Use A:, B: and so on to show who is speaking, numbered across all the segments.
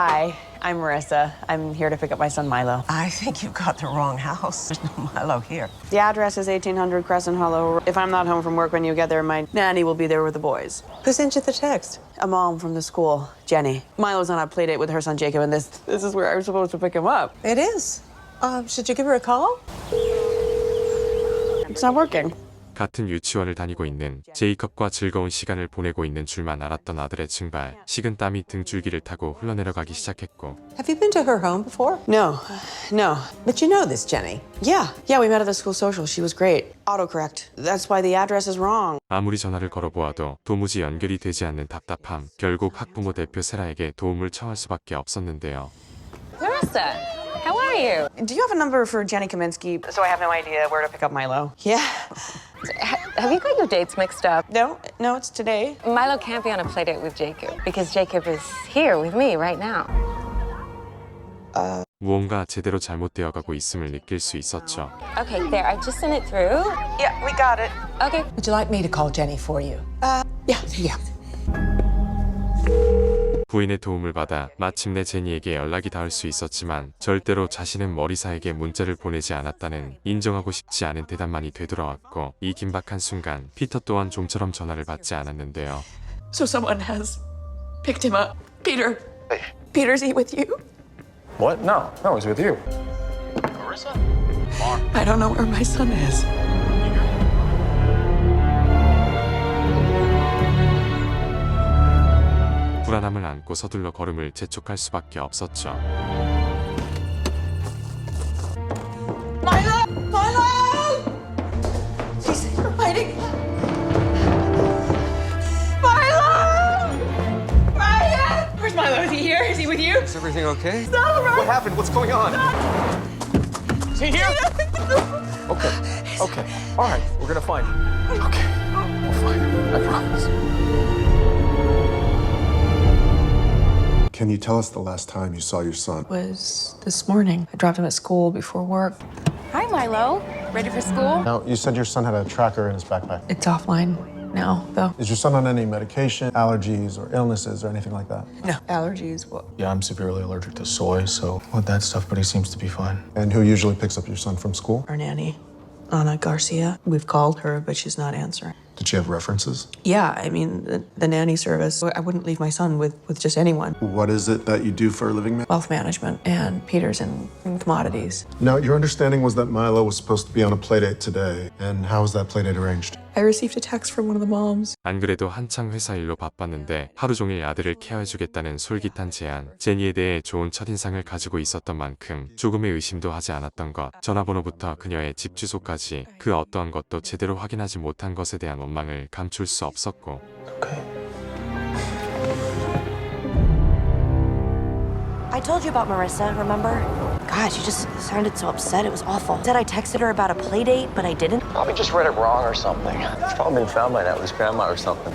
A: Hi, I'm Marissa. I'm here to pick up my son Milo.
B: I think you've got the wrong house. There's no Milo here.
A: The address is 1800 Crescent Hollow. If I'm not home from work when you get there, my nanny will be there with the boys.
B: Who sent you the text?
A: A mom from the school, Jenny. Milo's on a play date with her son Jacob, and this is where I was supposed to pick him up.
B: It is. Should you give her a call?
A: It's not working.
C: 같은 유치원을 다니고 있는 제이컵과 즐거운 시간을 보내고 있는 줄만 알았던 아들의 증발, 식은 땀이 등줄기를 타고 흘러내려가기 시작했고.
B: Have you been to her home before?
A: No.
B: But you know this, Jenny.
A: Yeah, we met at the school social. She was great. Autocorrect. That's why the address is wrong.
C: 아무리 전화를 걸어보아도 도무지 연결이 되지 않는 답답함. 결국 학부모 대표 세라에게 도움을 청할 수밖에 없었는데요.
D: Marissa, how are you?
A: Do you have a number for Jenny Kaminsky? So I have no idea where to pick up Milo. Yeah.
D: Have you got your dates mixed up?
A: No, it's today.
D: Milo can't be on a play date with Jacob because Jacob is here with me right now.
C: 무언가 제대로 잘못되어 가고 있음을 느낄 수 있었죠.
D: Okay, there, I just sent it through.
A: Yeah, we got it.
D: Okay.
B: Would you like me to call Jenny for you?
A: Yeah.
C: 부인의 도움을 받아 마침내 제니에게 연락이 닿을 수 있었지만 절대로 자신은 머리사에게 문자를 보내지 않았다는 인정하고 싶지 않은 대답만이 되돌아왔고 이 긴박한 순간 피터 또한 좀처럼 전화를 받지 않았는데요.
A: So someone has picked him up. Peter. Peter's he with you?
E: What? No, he's with you.
F: Marissa?
A: I don't know where my son is.
C: 불안함을 안고 서둘러 걸음을 재촉할 수밖에 없었죠.
A: Milo! He's hiding. Milo! Ryan! Where's Milo? Is he here? Is he with you?
E: Is everything okay?
A: No, Ryan!
E: What happened? What's going on? Is he here? Okay. All right, we're gonna find him. Okay, we'll find him. I promise.
G: Can you tell us the last time you saw your son?
A: Was this morning. I dropped him at school before work.
H: Hi, Milo. Ready for school?
G: Now, you said your son had a tracker in his backpack.
A: It's offline now, though.
G: Is your son on any medication, allergies, or illnesses, or anything like that?
A: No. Allergies, what?
F: Yeah, I'm severely allergic to soy, so with that stuff, but he seems to be fine.
G: And who usually picks up your son from school?
A: Our nanny, Ana Garcia. We've called her, but she's not answering.
G: Did she have references?
A: Yeah, I mean, the nanny service. I wouldn't leave my son with just anyone.
G: What is it that you do for a living, ma'am?
A: Wealth management, and Peter's in commodities.
G: Now, your understanding was that Milo was supposed to be on a playdate today. And how was that playdate arranged?
A: I received a text from one of the moms.
C: 안 그래도 한창 회사 일로 바빴는데 하루 종일 아들을 케어해주겠다는 솔깃한 제안, 제니에 대해 좋은 첫인상을 가지고 있었던 만큼 조금의 의심도 하지 않았던 것, 전화번호부터 그녀의 집 주소까지 그 어떠한 것도 제대로 확인하지 못한 것에 대한 원망을 감출 수 없었고.
F: Okay.
H: I told you about Marissa, remember? God, she just sounded so upset. It was awful. Said I texted her about a play date, but I didn't.
E: Probably just read it wrong or something. It's probably been found by now with his grandma or something.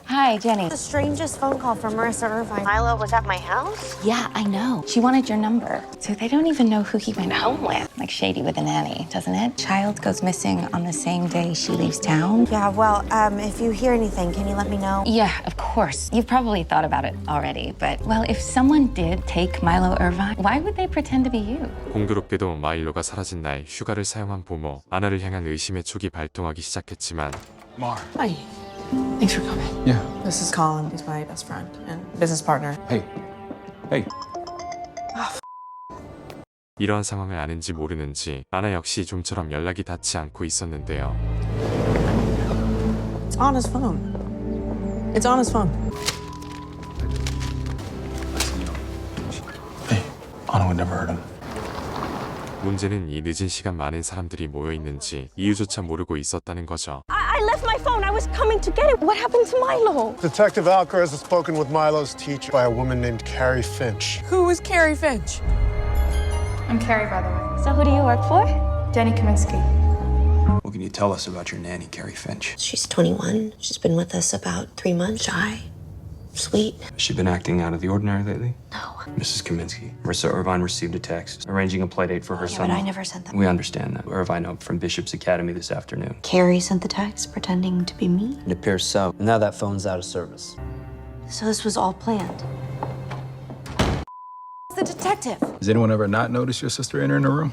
D: Hi, Jenny.
H: The strangest phone call from Marissa Irvine. Milo was at my house?
D: Yeah, I know. She wanted your number. So they don't even know who he went home with. Like shady with a nanny, doesn't it? Child goes missing on the same day she leaves town.
H: Yeah, well, if you hear anything, can you let me know?
D: Yeah, of course. You've probably thought about it already. But, well, if someone did take Milo Irvine, why would they pretend to be you?
C: 공교롭게도 마일로가 사라진 날 휴가를 사용한 부모, 아나를 향한 의심의 촉이 발동하기 시작했지만
F: Mar.
A: Hi. Thanks for coming.
F: Yeah.
A: This is Colin. He's my best friend and business partner.
F: Hey.
C: 이러한 상황을 아는지 모르는지 아나 역시 좀처럼 연락이 닿지 않고 있었는데요.
A: It's on his phone. It's on his phone.
F: Hey, Anna would never hurt him.
C: 문제는 이 늦은 시간 많은 사람들이 모여 있는지 이유조차 모르고 있었다는 거죠.
H: I left my phone. I was coming to get it. What happened to Milo?
G: Detective Alcaraz has spoken with Milo's teacher by a woman named Carrie Finch.
A: Who is Carrie Finch?
I: I'm Carrie, by the way.
D: So who do you work for?
I: Jenny Kaminsky.
F: What can you tell us about your nanny, Carrie Finch?
H: She's 21. She's been with us about 3 months. Shy. Sweet.
F: Has she been acting out of the ordinary lately?
H: No.
F: Mrs. Kaminsky, Marissa Irvine received a text arranging a playdate for her
H: Yeah,
F: son.
H: but I never sent that.
F: We understand that. Irvine up from Bishop's Academy this afternoon.
H: Carrie sent the text pretending to be me.
J: It appears so. Now that phone's out of service.
H: So this was all planned. The detective.
E: Has anyone ever not noticed your sister entering the room?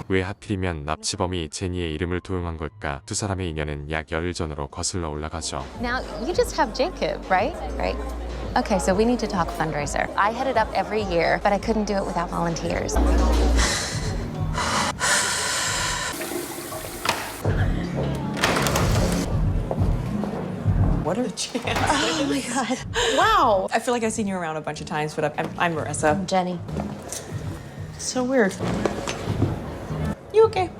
C: 왜 하필이면 납치범이 제니의 이름을 도용한 걸까? 두 사람의 인연은 약 열흘 전으로 거슬러 올라가죠.
D: Now, you just have Jacob, right? Right. Okay, so we need to talk fundraiser. I head it up every year, but I couldn't do it without volunteers.
A: What are the chances?
H: Oh my God.
A: Wow. I feel like I've seen you around a bunch of times, but I'm Marissa.
H: Jenny.
A: So weird. You okay?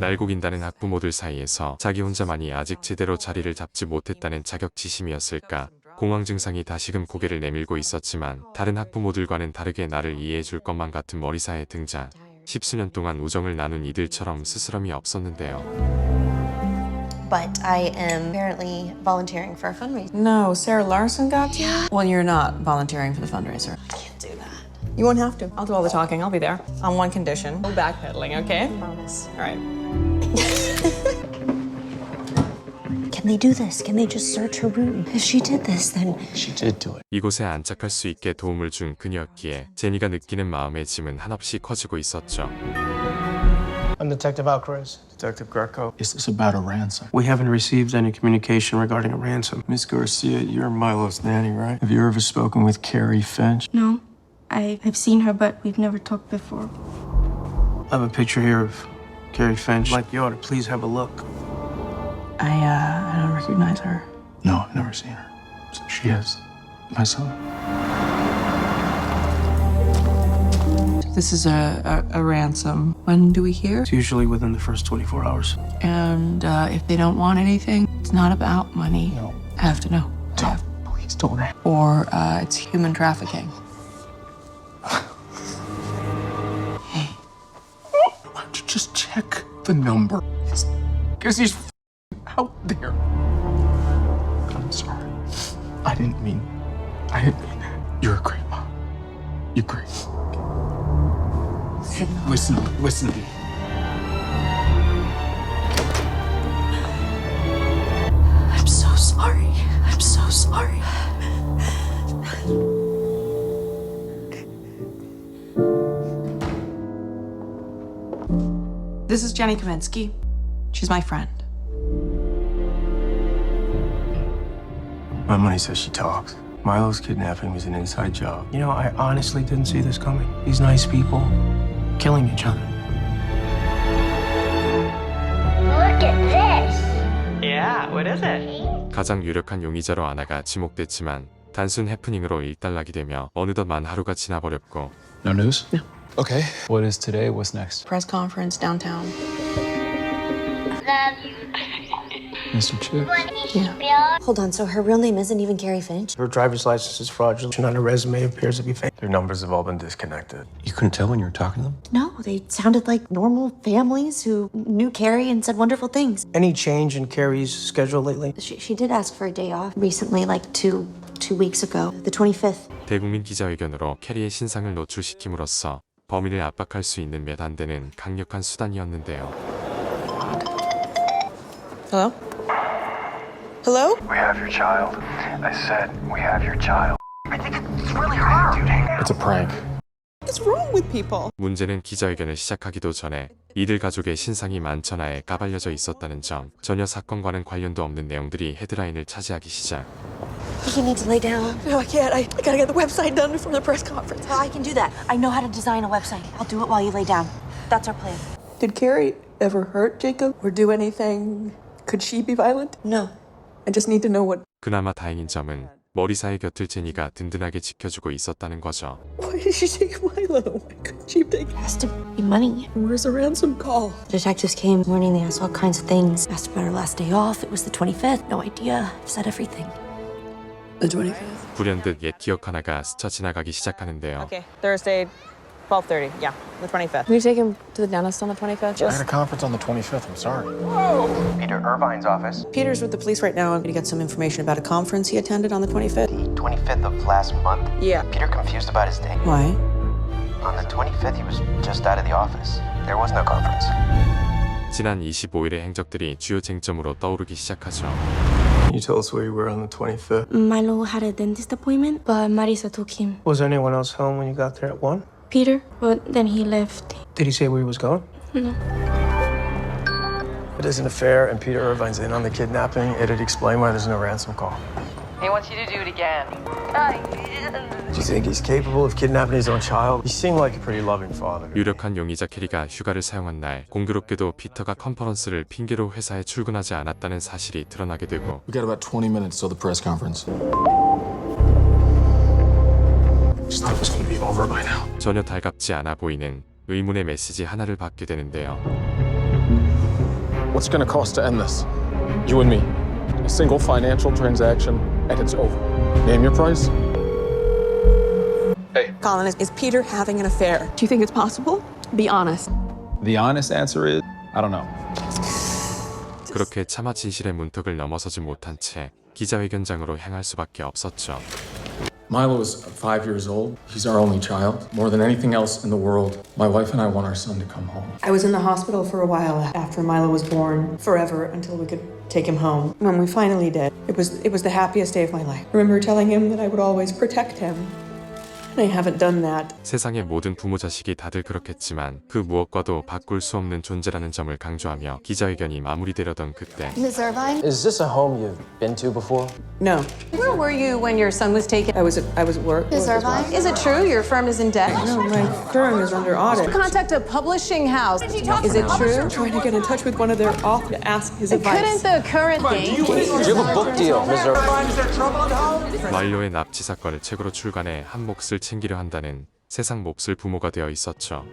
C: 날고긴다는 학부모들 사이에서 자기 혼자만이 아직 제대로 자리를 잡지 못했다는 자격지심이었을까? 공황 증상이 다시금 고개를 내밀고 있었지만 다른 학부모들과는 다르게 나를 이해해줄 것만 같은 머리사의 등장. 10수년 동안 우정을 나눈 이들처럼 스스럼이 없었는데요.
D: But I am apparently volunteering for a fundraiser.
A: No, Sarah Larson got you? Well, you're not volunteering for the fundraiser.
D: I can't do that.
A: You won't have to. I'll do all the talking. I'll be there. On one condition. No backpedaling, okay?
D: Promise.
A: All right.
H: Can they do this? Can they just search her room? If she did this, then
E: She did do it.
C: 이곳에 안착할 수 있게 도움을 준 그녀였기에 제니가 느끼는 마음의 짐은 한없이 커지고 있었죠.
J: I'm Detective Alcaraz.
E: Detective Greco.
J: Is this about a ransom?
K: We haven't received any communication regarding a ransom. Miss Garcia, you're Milo's nanny, right? Have you ever spoken with Carrie Finch?
I: No, I've seen her, but we've never talked before.
K: I have a picture here of Carrie Finch. Like you ought to please have a look.
A: I don't recognize her.
K: No, I've never seen her. So she is my son.
A: This is a ransom. When do we hear?
K: It's usually within the first 24 hours.
A: And if they don't want anything, it's not about money.
K: No.
A: I have to know.
K: Don't. Please don't.
A: Or it's human trafficking. Hey.
K: Why don't you just check the number? Because he's out there. I'm sorry. I didn't mean that. You're a great mom. You're great. Listen to me.
H: I'm so sorry. I'm so sorry.
A: This is Jenny Kaminsky. She's my friend.
K: My money says she talks. Milo's kidnapping was an inside job. You know, I honestly didn't see this coming. These nice people killing each other.
L: Look at this.
A: Yeah, what is it?
C: 가장 유력한 용의자로 아나가 지목됐지만 단순 해프닝으로 일단락이 되며 어느덧 만 하루가 지나버렸고.
E: No news?
A: No.
E: Okay. What is today? What's next?
A: Press conference downtown.
L: Love you.
E: Mr. Chip.
H: Hold on, so her real name isn't even Carrie Finch?
K: Her driver's license is fraudulent, and on her resume appears to be fake. Their numbers have all been disconnected.
F: You couldn't tell when you were talking to them?
H: No, they sounded like normal families who knew Carrie and said wonderful things.
K: Any change in Carrie's schedule lately?
H: She did ask for a day off recently, like two weeks ago, the 25th.
C: 대국민 기자회견으로 캐리의 신상을 노출시킴으로써 범인을 압박할 수 있는 몇 안 되는 강력한 수단이었는데요.
A: Hello? Hello?
J: We have your child. I said we have your child. I think it's really hard. Dude, hang on. It's a prank.
A: What's wrong with people?
C: 문제는 기자회견을 시작하기도 전에 이들 가족의 신상이 만천하에 까발려져 있었다는 점, 전혀 사건과는 관련도 없는 내용들이 헤드라인을 차지하기 시작.
H: You need to lay down.
A: No, I can't. I gotta get the website done before the press conference.
H: I can do that. I know how to design a website. I'll do it while you lay down. That's our plan.
A: Did Carrie ever hurt Jacob or do anything? Could she be violent?
H: No.
A: I just need to know what.
C: 그나마 다행인 점은 머리사의 곁을 제니가 든든하게 지켜주고 있었다는 거죠.
A: Why did she take Milo? Why couldn't she take?
H: It has to be money.
A: Where's the ransom call?
H: The detectives came morning. They asked all kinds of things. Asked about her last day off. It was the 25th. No idea. Said everything.
A: The 25th.
C: 불현듯 옛 기억 하나가 스쳐 지나가기 시작하는데요.
A: Okay, Thursday, 12:30. Yeah, the 25th. Can you take him to the dentist on the 25th?
E: I had a conference on the 25th. I'm sorry.
J: Peter Irvine's office.
A: Peter's with the police right now. I'm gonna get some information about a conference he attended on the 25th.
J: 25th of last month.
A: Yeah.
J: Peter confused about his date.
A: Why?
J: On the 25th, he was just out of the office. There was no conference.
C: 지난 25일의 행적들이 주요 쟁점으로 떠오르기 시작하죠.
E: Can you tell us where you were on the 25th?
I: Milo had a dentist appointment, but Marisa took him.
E: Was anyone else home when you got there at 1?
I: Peter, but then he left.
E: Did he say where he was going?
I: No.
E: It isn't fair, and Peter Irvine's in on the kidnapping. It'd explain why there's no ransom call.
A: He wants you to do it again.
E: Do you think he's capable of kidnapping his own child? He seemed like a pretty loving father.
C: 유력한 용의자 캐리가 휴가를 사용한 날, 공교롭게도 피터가 컨퍼런스를 핑계로 회사에 출근하지 않았다는 사실이 드러나게 되고
K: We got about 20 minutes till the press conference. Just thought it was going to be over by now.
C: 전혀 달갑지 않아 보이는 의문의 메시지 하나를 받게 되는데요.
K: What's going to cost to end this? You and me. A single financial transaction, and it's over. Name your price. Hey.
B: Colin, is Peter having an affair?
A: Do you think it's possible? Be honest.
K: The honest answer is, I don't know.
C: 그렇게 차마 진실의 문턱을 넘어서지 못한 채 기자회견장으로 향할 수밖에 없었죠.
K: Milo is 5 years old. He's our only child. More than anything else in the world, my wife and I want our son to come home.
A: I was in the hospital for a while after Milo was born, forever until we could take him home. When we finally did, it was the happiest day of my life. I remember telling him that I would always protect him. And I haven't done that.
C: 세상의 모든 부모 자식이 다들 그렇겠지만 그 무엇과도 바꿀 수 없는 존재라는 점을 강조하며 기자회견이 마무리되려던 그때
D: Ms. Irvine?
E: Is this a home you've been to before?
B: No. Where were you when your son was taken?
A: I was at work.
D: Ms. Irvine?
B: Is it true your firm is in debt?
A: No, my firm is under audit.
B: Contact a publishing house. Is it true?
A: I'm trying to get in touch with one of their authors to ask his advice.
B: the current game?
E: Do you have a book deal, Ms. Irvine?
C: 마일로의 납치 사건을 책으로 출간해 한 몫을 챙기려 한다는 세상 몹쓸 부모가 되어 있었죠.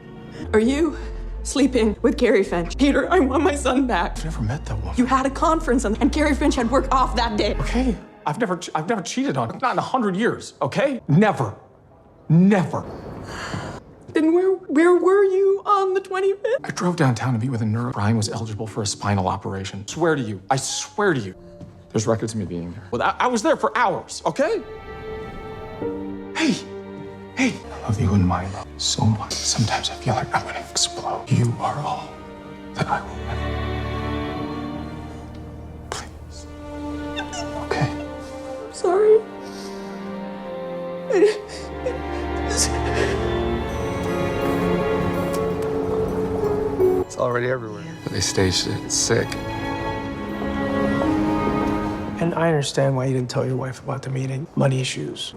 A: Are you sleeping with Carrie Finch? Peter, I want my son back.
K: I've never met that woman.
A: You had a conference and Carrie Finch had work off that day.
K: Okay, I've never cheated on him. Not in 100 years. Okay, never.
A: Then where were you on the 25th?
K: I drove downtown to meet with a nurse. Brian was eligible for a spinal operation. I swear to you. There's records of me being there. Well, I was there for hours, okay? Hey! I love you and Milo so much. Sometimes I feel like I'm gonna explode. You are all that I will ever. Please. Okay?
A: Sorry.
E: It's already everywhere.
K: They staged it. It's sick.
E: And I understand why you didn't tell your wife about the meeting. Money issues.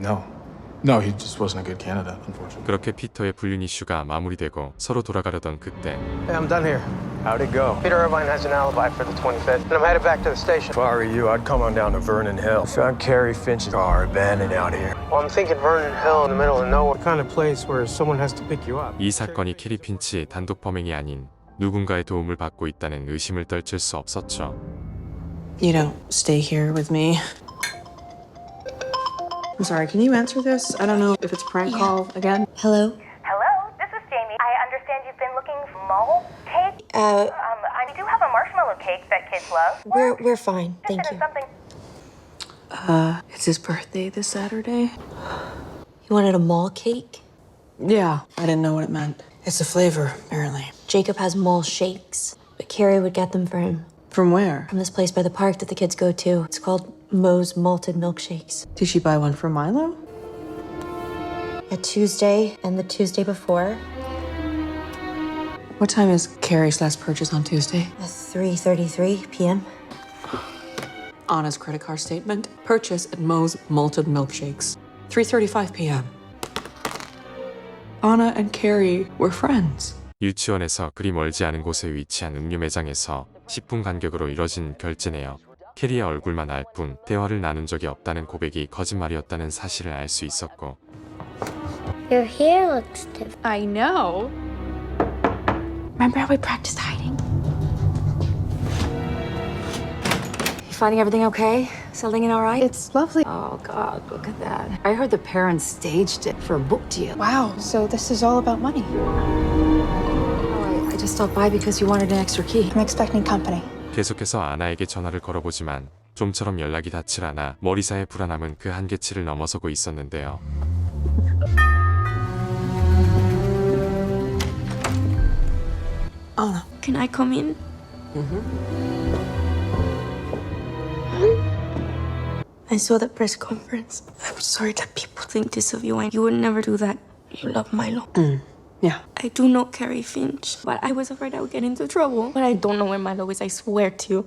K: No, he just wasn't a good candidate, unfortunately.
C: 그렇게 피터의 불륜 이슈가 마무리되고 서로 돌아가려던 그때
E: Hey, I'm done here. How'd it go? Peter Irvine has an alibi for the 25th, and I'm headed back to the station. If I were you, I'd come on down to Vernon Hill. Found Carrie Finch's car abandoned out here. Well, I'm thinking Vernon Hill in the middle of nowhere. The kind of place where someone has to pick you up.
C: 이 사건이 캐리 핀치의 단독 범행이 아닌 누군가의 도움을 받고 있다는 의심을 떨칠 수 없었죠.
A: You don't stay here with me. I'm sorry, can you answer this? I don't know if it's a prank call again.
H: Hello?
L: Hello, this is Jamie. I understand you've been looking for mole cake. I do have a marshmallow cake that kids love.
H: We're fine, thank you.
L: Something.
A: It's his birthday this Saturday.
H: You wanted a mall cake?
A: Yeah, I didn't know what it meant. It's a flavor, apparently.
H: Jacob has mall shakes, but Carrie would get them for him.
A: From where?
H: From this place by the park that the kids go to. It's called Moe's Malted Milkshakes.
A: Did she buy one for Milo?
H: A Tuesday and the Tuesday before.
A: What time is Carrie's last purchase on Tuesday?
H: At 3:33 p.m.
A: Anna's credit card statement. Purchase at Moe's Malted Milkshakes. 3:35 p.m. Anna and Carrie were friends.
C: 유치원에서 그리 멀지 않은 곳에 위치한 음료 매장에서 10분 간격으로 이뤄진 결제네요. 캐리의 얼굴만 알 뿐 대화를 나눈 적이 없다는 고백이 거짓말이었다는 사실을 알 수 있었고
L: Your hair looks different.
D: I know. Remember how we practiced hiding?
H: You finding everything okay? Settling in all right?
D: It's lovely.
B: Oh, God, look at that. I heard the parents staged it for a book deal.
D: Wow, so this is all about money.
B: I just stopped by because you wanted an extra key.
D: I'm expecting company.
C: 계속해서 아나에게 전화를 걸어보지만 좀처럼 연락이 닿질 않아 머리사의 불안함은 그 한계치를 넘어서고 있었는데요.
I: Can I come in? I saw the press conference. I'm sorry that people think this of you, and you would never do that. You love Milo.
A: Yeah.
I: I do know Carrie Finch, but I was afraid I would get into trouble. But I don't know where Milo is, I swear to you.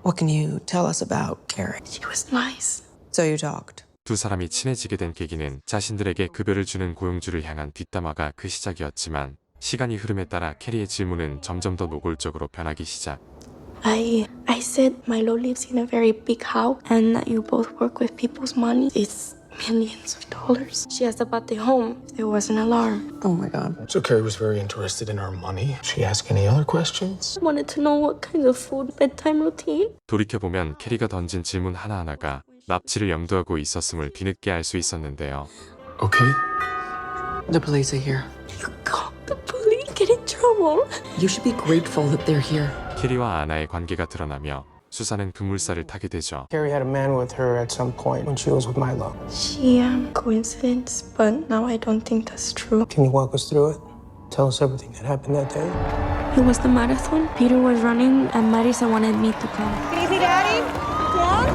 A: What can you tell us about Carrie?
I: She was nice.
A: So you talked.
C: 두 사람이 친해지게 된 계기는 자신들에게 급여를 주는 고용주를 향한 뒷담화가 그 시작이었지만 시간이 흐름에 따라 캐리의 질문은 점점 더 노골적으로 변하기 시작.
I: I said Milo lives in a very big house and that you both work with people's money. It's millions of dollars. She asked about the home if there was an alarm.
A: Oh my God.
K: So Carrie was very interested in our money. She asked any other questions?
I: I wanted to know what kind of food, bedtime routine.
C: 돌이켜보면 캐리가 던진 질문 하나하나가 납치를 염두하고 있었음을 뒤늦게 알 수 있었는데요.
K: Okay.
M: The police are here.
I: You called the police, get in trouble.
M: You should be grateful that they're here.
C: 캐리와 아나의 관계가 드러나며 수사는 급물살을 타게 되죠.
E: Carrie had a man with her at some point when she was with Milo.
I: She, coincidence, but now I don't think that's true.
E: Can you walk us through it? Tell us everything that happened that day.
I: It was the marathon. Peter was running and Marisa wanted me to come.
N: Easy, Daddy. Dad?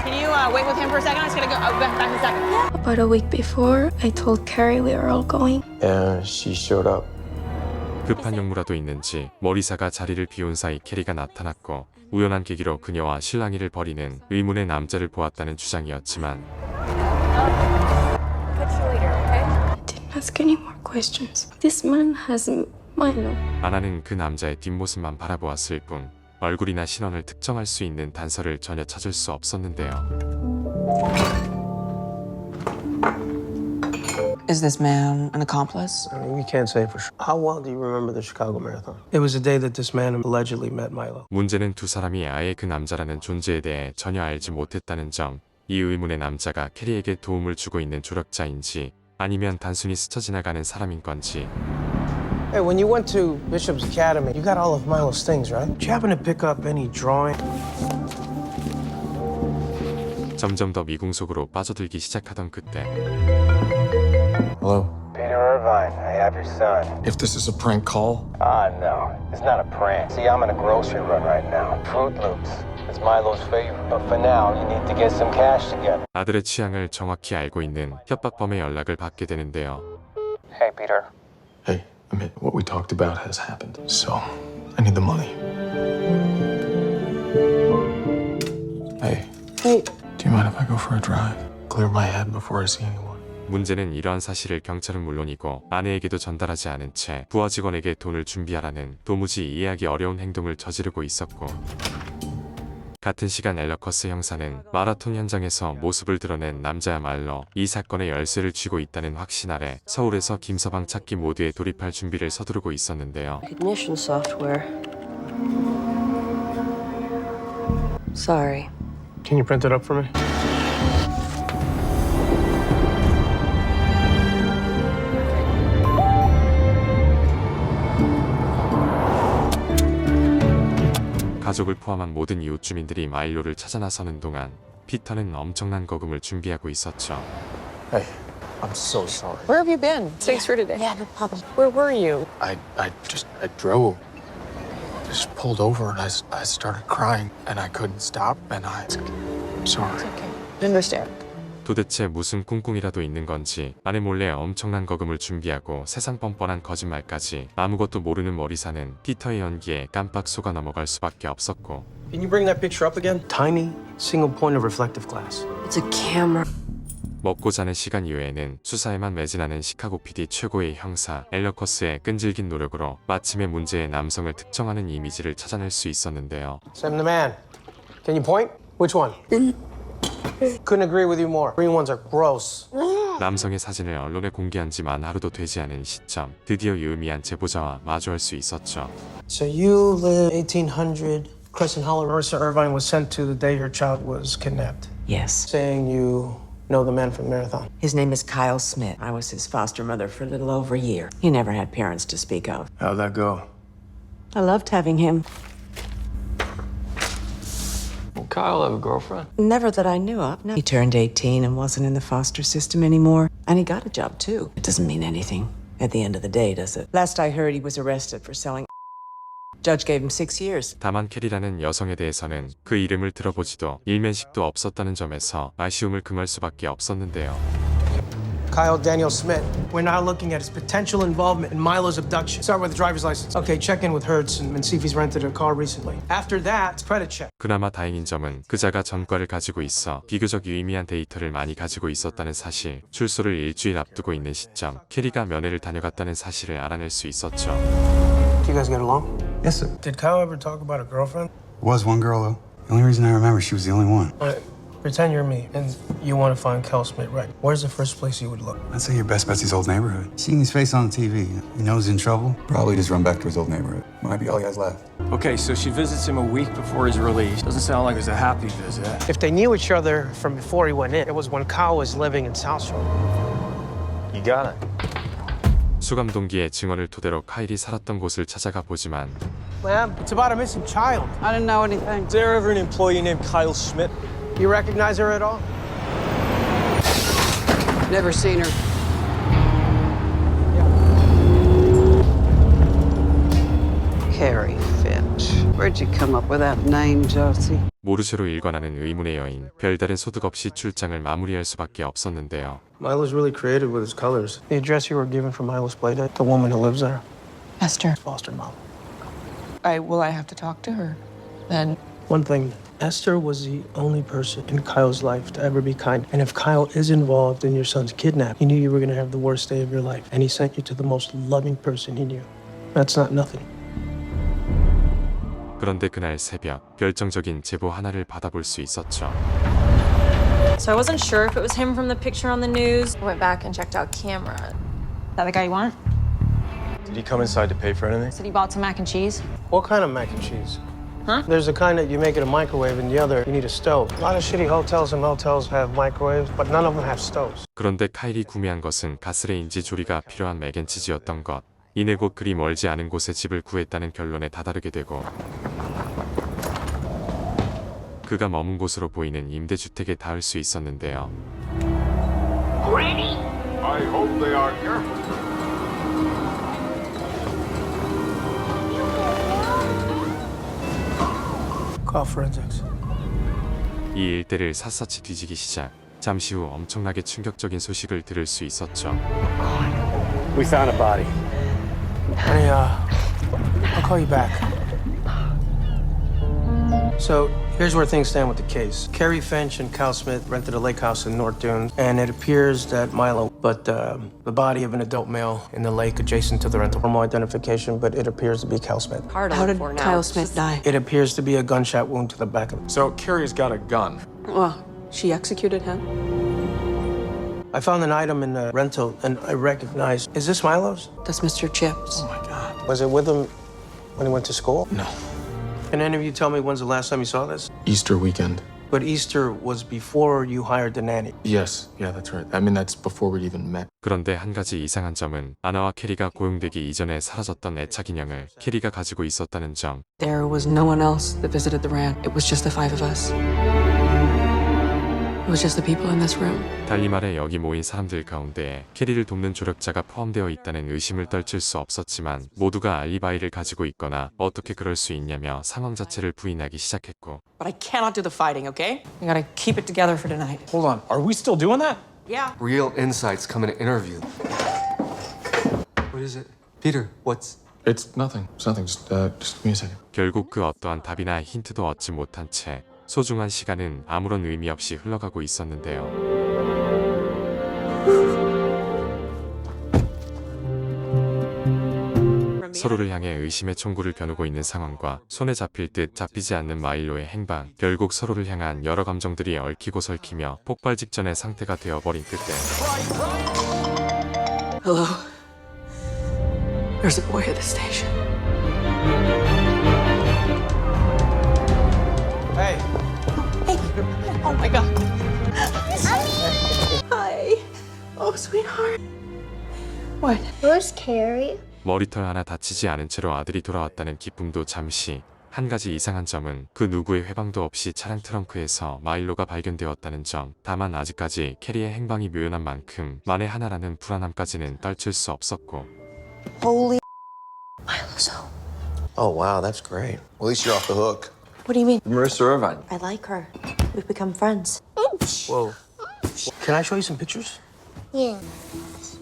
N: Can you wait with him for a second? I'm just gonna go back in a second.
I: About a week before, I told Carrie we were all going.
E: And she showed up.
C: 급한 용무라도 있는지 머리사가 자리를 비운 사이 캐리가 나타났고 우연한 계기로 그녀와 실랑이를 벌이는 의문의 남자를 보았다는 주장이었지만
I: Didn't ask any more questions. This man has Milo.
C: 아나는 그 남자의 뒷모습만 바라보았을 뿐 얼굴이나 신원을 특정할 수 있는 단서를 전혀 찾을 수 없었는데요.
M: Is this man an accomplice?
E: We can't say for sure. How well do you remember the Chicago Marathon? It was the day that this man allegedly met Milo.
C: 문제는 두 사람이 아예 그 남자라는 존재에 대해 전혀 알지 못했다는 점. 이 의문의 남자가 캐리에게 도움을 주고 있는 조력자인지 아니면 단순히 스쳐 지나가는 사람인 건지.
E: Hey, when you went to Bishop's Academy, you got all of Milo's things, right? Did you happen to pick up any drawing?
C: 점점 더 미궁 속으로 빠져들기 시작하던 그때
K: Hello.
J: Peter Irvine, I have your son.
K: If this is a prank call,
J: No, it's not a prank. See, I'm in a grocery run right now. Fruit Loops. It's Milo's favorite. But for now, you need to get some cash together.
C: 아들의 취향을 정확히 알고 있는 협박범의 연락을 받게 되는데요.
J: Hey, Peter.
K: hey, admit what we talked about has happened. So, I need the money. Hey.
M: Hey.
K: Do you mind if I go for a drive? Clear my head before I see anyone.
C: 문제는 이러한 사실을 경찰은 물론이고 아내에게도 전달하지 않은 채 부하 직원에게 돈을 준비하라는 도무지 이해하기 어려운 행동을 저지르고 있었고 같은 시간 엘러커스 형사는 마라톤 현장에서 모습을 드러낸 남자야말로 이 사건의 열쇠를 쥐고 있다는 확신 아래 서울에서 김서방 찾기 모드에 돌입할 준비를 서두르고 있었는데요.
H: Recognition software. Sorry.
E: Can you print it up for me?
C: 가족을 포함한 모든 이웃 주민들이 마일로를 찾아 나서는 동안 피터는 엄청난 거금을 준비하고 있었죠.
E: Hey, I'm so sorry.
N: Where have you been? Thanks for today.
H: Yeah, no problem.
N: Where were you?
K: I drove. Just pulled over and I started crying and I couldn't stop and sorry.
N: Okay. Understand.
C: 도대체 무슨 꿍꿍이라도 있는 건지 아내 몰래 엄청난 거금을 준비하고 세상 뻔뻔한 거짓말까지 아무것도 모르는 머리사는 피터의 연기에 깜빡 속아 넘어갈 수밖에 없었고
E: Can you bring that picture up again? Tiny, single point of reflective glass.
H: It's a camera.
C: 먹고 자는 시간 이외에는 수사에만 매진하는 시카고 PD 최고의 형사 엘러커스의 끈질긴 노력으로 마침내 문제의 남성을 특정하는 이미지를 찾아낼 수 있었는데요.
E: Sam the man. Can you point? Which one? Couldn't agree with you more. Green ones are gross.
C: 남성의 사진을 언론에 공개한 지 만 하루도 되지 않은 시점 드디어 유의미한 제보자와 마주할 수 있었죠.
E: So you live 1800 Crescent Hollow. Marissa Irvine was sent to the day her child was kidnapped.
M: Yes.
E: Saying you know the man from Marathon.
M: His name is Kyle Smith. I was his foster mother for a little over a year. He never had parents to speak of.
E: How'd that go?
M: I loved having him.
E: Will Kyle have a girlfriend?
M: Never that I knew of. No. He turned 18 and wasn't in the foster system anymore. And he got a job, too. It doesn't mean anything at the end of the day, does it? Last I heard, he was arrested for selling Judge gave him 6 years.
C: 다만 캐리라는 여성에 대해서는 그 이름을 들어보지도 일면식도 없었다는 점에서 아쉬움을 금할 수밖에 없었는데요.
E: Kyle Daniel Smith. We're now looking at his potential involvement in Milo's abduction. Start with the driver's license. Okay, check in with Hertz and see if he's rented a car recently. After that, credit check.
C: 그나마 다행인 점은 그자가 전과를 가지고 있어 비교적 유의미한 데이터를 많이 가지고 있었다는 사실, 출소를 일주일 앞두고 있는 시점, 캐리가 면회를 다녀갔다는 사실을 알아낼 수 있었죠.
E: Do you guys get along?
O: Yes, sir.
E: Did Kyle ever talk about a girlfriend?
O: Was one girl, though. The only reason I remember, she was the only one.
E: All right, pretend you're me and you want to find Kel Smith, right? Where's the first place you would look?
O: I'd say your best bet's his old neighborhood. Seeing his face on the TV, he knows he's in trouble. Probably just run back to his old neighborhood. Might be all he has left.
J: Okay, so she visits him a week before he's released. Doesn't sound like it was a happy visit.
E: If they knew each other from before he went in, it was when Kyle was living in South Shore.
J: You got it.
C: 수감 동기의 증언을 토대로 카일이 살았던 곳을 찾아가 보지만
E: Ma'am, it's about a missing child.
N: I didn't know anything.
J: Is there ever an employee named Kyle Schmidt?
E: You recognize her at all?
N: Never seen her. Carrie Finch. Where'd you come up with that name, Josie?
C: 모르쇠로 일관하는 의문의 여인, 별다른 소득 없이 출장을 마무리할 수밖에 없었는데요.
E: Milo's really creative with his colors. The address you were given for Milo's playdate, the woman who lives there.
A: Esther,
E: Foster mom.
A: will I have to talk to her then?
E: One thing, Esther was the only person in Kyle's life to ever be kind. And if Kyle is involved in your son's kidnap, he knew you were going to have the worst day of your life. And he sent you to the most loving person he knew. That's not nothing.
C: 그런데 그날 새벽 결정적인 제보 하나를 받아볼 수 있었죠.
P: So I wasn't sure if it was him from the picture on the news. I went back and checked out camera.
N: Is that the guy you want?
J: Did he come inside to pay for anything?
N: Said he bought some mac and cheese.
E: What kind of mac and cheese?
N: Huh?
E: There's the kind that you make in a microwave, and the other, you need a stove. A lot of shitty hotels and motels have microwaves, but none of them have stoves.
C: 그런데 카일이 구매한 것은 가스레인지 조리가 필요한 맥앤치즈였던 것. 이내 곧 그리 멀지 않은 곳에 집을 구했다는 결론에 다다르게 되고 그가 머문 곳으로 보이는 임대주택에 닿을 수 있었는데요.
Q: Ready? I hope they are careful.
E: Call forensics.
C: 이 일대를 샅샅이 뒤지기 시작. 잠시 후 엄청나게 충격적인 소식을 들을 수 있었죠.
J: We found a body.
E: Honey, I'll call you back. So, here's where things stand with the case. Carrie Finch and Kyle Smith rented a lake house in North Dunes, and it appears that Milo, but the body of an adult male in the lake adjacent to the rental. Normal identification, but it appears to be Kyle Smith.
A: How did Kyle Smith die?
E: It appears to be a gunshot wound to the back of the...
K: So Carrie's got a gun.
A: Well, she executed him.
E: I found an item in the rental, and I recognized... Is this Milo's?
A: That's Mr. Chips.
K: Oh my God.
E: Was it with him when he went to school?
K: No.
E: Can any of you tell me when's the last time you saw this?
K: Easter weekend.
E: But Easter was before you hired the nanny.
K: Yes, yeah, that's right. I mean, that's before we'd even met.
C: 그런데 한 가지 이상한 점은 아나와 캐리가 고용되기 이전에 사라졌던 애착 인형을 캐리가 가지고 있었다는 점.
A: There was no one else that visited the ranch. It was just the five of us. It was just the people in this room.
C: 달리 말해 여기 모인 사람들 가운데 캐리를 돕는 조력자가 포함되어 있다는 의심을 떨칠 수 없었지만 모두가 알리바이를 가지고 있거나 어떻게 그럴 수 있냐며 상황 자체를 부인하기 시작했고.
A: But I cannot do the fighting, okay? We gotta keep it together for tonight.
K: Hold on, are we still doing that?
A: Yeah.
F: Real insights come in an interview. What is it? Peter, what's...
K: It's nothing. It's nothing. Just give me a second.
C: 결국 그 어떠한 답이나 힌트도 얻지 못한 채 소중한 시간은 아무런 의미 없이 흘러가고 있었는데요. 서로를 향해 의심의 총구를 겨누고 있는 상황과 손에 잡힐 듯 잡히지 않는 마일로의 행방, 결국 서로를 향한 여러 감정들이 얽히고 설키며 폭발 직전의 상태가 되어버린 그때.
A: Hello. There's a boy at the station.
E: Hey.
N: Oh my God.
A: Hi. Oh, sweetheart. What?
I: Where's Carrie?
C: 머리털 하나 다치지 않은 채로 아들이 돌아왔다는 기쁨도 잠시. 한 가지 이상한 점은 그 누구의 회방도 없이 차량 트렁크에서 마일로가 발견되었다는 점. 다만 아직까지 캐리의 행방이 묘연한 만큼 만에 하나라는 불안함까지는 떨칠 수 없었고.
H: Holy Milo's home.
E: Oh, wow, that's great.
J: At least you're off the hook.
H: What do you mean?
J: Marissa Irvine.
H: I like her. We've become friends.
E: Whoa. Can I show you some pictures?
I: Yeah.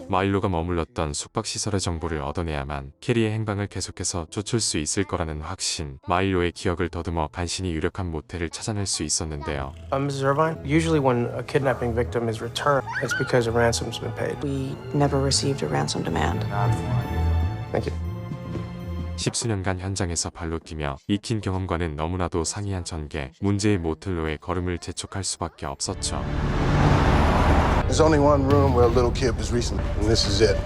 C: 마일로가 머물렀던 숙박시설의 정보를 얻어내야만 캐리의 행방을 계속해서 쫓을 수 있을 거라는 확신, 마일로의 기억을 더듬어 간신히 유력한 모텔을 찾아낼 수 있었는데요.
E: Mrs. Irvine, usually when a kidnapping victim is returned, it's because a ransom's been paid.
M: We never received a ransom demand.
E: Thank you.
C: 십수년간 현장에서 발로 뛰며 익힌 경험과는 너무나도 상이한 전개, 문제의 모텔로의 걸음을 재촉할 수밖에 없었죠.
J: There's only one room where a little kid was recently, and this is it.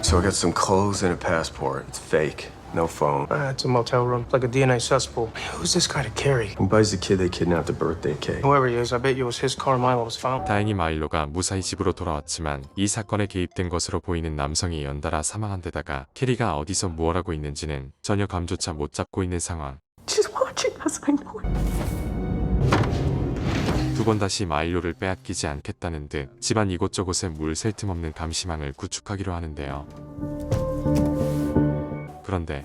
J: So I got some clothes and a passport. It's fake. No phone.
E: It's a motel room. It's like a DNA cesspool. Who's this guy to carry?
J: Who buys the kid they kidnapped a birthday cake?
E: Whoever he is, I bet you it was his car Milo was found.
C: 다행히 마일로가 무사히 집으로 돌아왔지만 이 사건에 개입된 것으로 보이는 남성이 연달아 사망한 데다가 캐리가 어디서 무엇 하고 있는지는 전혀 감조차 못 잡고 있는 상황.
M: She's watching us, I know it.
C: 두 번 다시 마일로를 빼앗기지 않겠다는 듯 집안 이곳저곳에 물 셀 틈 없는 감시망을 구축하기로 하는데요. 그런데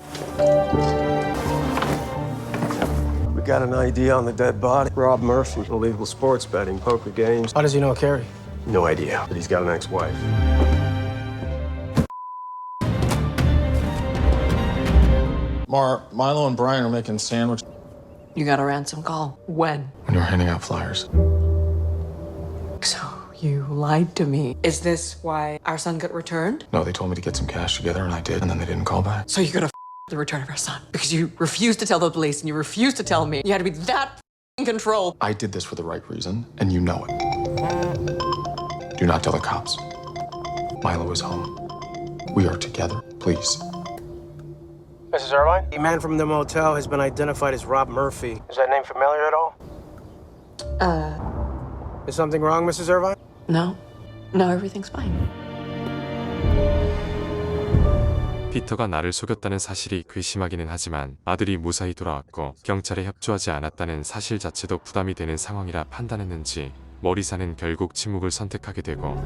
J: We got an ID on the dead body. Rob Murphy. Illegal sports betting, poker games.
E: How does he know Carrie?
J: No idea, but he's got an ex-wife.
K: Milo and Brian are making sandwich
M: You got a ransom call. When?
K: when you were handing out flyers.
M: So you lied to me. Is this why our son got returned?
K: No, they told me to get some cash together, and I did, and then they didn't call back.
M: So you got to the return of our son because you refused to tell the police and you refused to tell me. You had to be that controlled.
K: I did this for the right reason, and you know it. Do not tell the cops. Milo is home. We are together. Please.
E: Mrs. Irvine? The man from the motel has been identified as Rob Murphy. Is that name familiar at all? Is something wrong, Mrs. Irvine?
M: No. No, everything's fine.
C: 피터가 나를 속였다는 사실이 괘씸하기는 하지만 아들이 무사히 돌아왔고 경찰에 협조하지 않았다는 사실 자체도 부담이 되는 상황이라 판단했는지 머리사는 결국 침묵을 선택하게 되고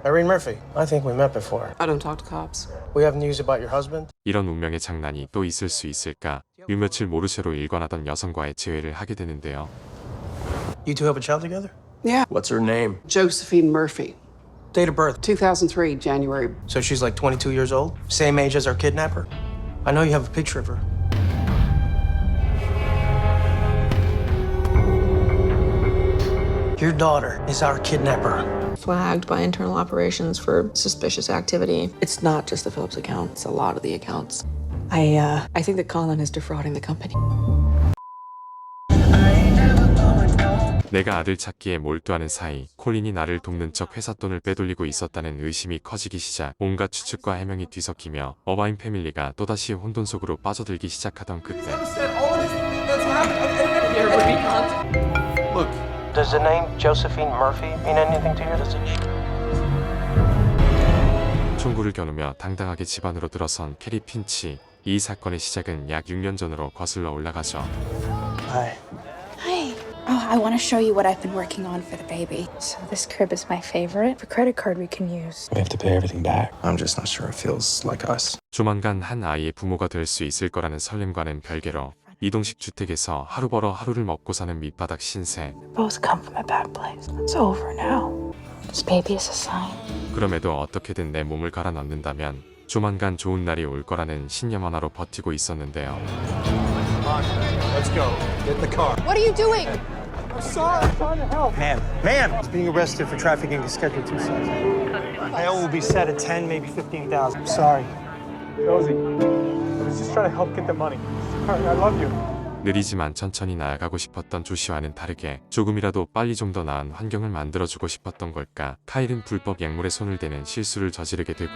E: Irene Murphy, I think we met before.
M: I don't talk to cops.
E: We have news about your husband.
C: 이런 운명의 장난이 또 있을 수 있을까? 유며칠 모르쇠로 일관하던 여성과의 재회를 하게 되는데요.
E: You two have a child together?
R: Yeah.
J: What's her name?
R: Josephine Murphy.
E: Date of birth?
R: 2003, January.
E: So she's like 22 years old? Same age as our kidnapper? I know you have a picture of her. Your daughter is our kidnapper.
P: Flagged by internal operations for suspicious activity.
M: It's not just the Phillips account. It's a lot of the accounts. I think that Colin is defrauding the company.
C: 내가 아들 찾기에 몰두하는 사이 콜린이 나를 돕는 척 회사 돈을 빼돌리고 있었다는 의심이 커지기 시작 온갖 추측과 해명이 뒤섞이며 어바인 패밀리가 또다시 혼돈 속으로 빠져들기 시작하던 그때
E: Look, does the name Josephine Murphy mean anything to you?
C: 총구를 겨누며 당당하게 집안으로 들어선 캐리 핀치. 이 사건의 시작은 약 6년 전으로 거슬러 올라가죠.
E: Hi.
I: Hi. Oh, I want to show you what I've been working on for the baby. So this crib is my favorite. The credit card we can use.
J: We have to pay everything back. I'm just not sure it feels like us.
C: 조만간 한 아이의 부모가 될 수 있을 거라는 설렘과는 별개로 이동식 주택에서 하루 벌어 하루를 먹고 사는 밑바닥 신세.
I: Both come from a bad place. It's over now. This baby is a sign.
C: 그럼에도 어떻게든 내 몸을 갈아 넣는다면 조만간 좋은 날이 올 거라는 신념 하나로 버티고 있었는데요.
J: Let's go. Get in the car.
N: What are you doing?
E: I'm sorry, I'm trying to help. Ma'am, he's being arrested for trafficking a Schedule 2 substance. Bail will be set at 10, maybe 15,000. I'm sorry. Josie, I was just trying to help get the money. Sorry, I love you.
C: 느리지만 천천히 나아가고 싶었던 조시와는 다르게 조금이라도 빨리 좀 더 나은 환경을 만들어주고 싶었던 걸까? 카일은 불법 약물에 손을 대는 실수를 저지르게 되고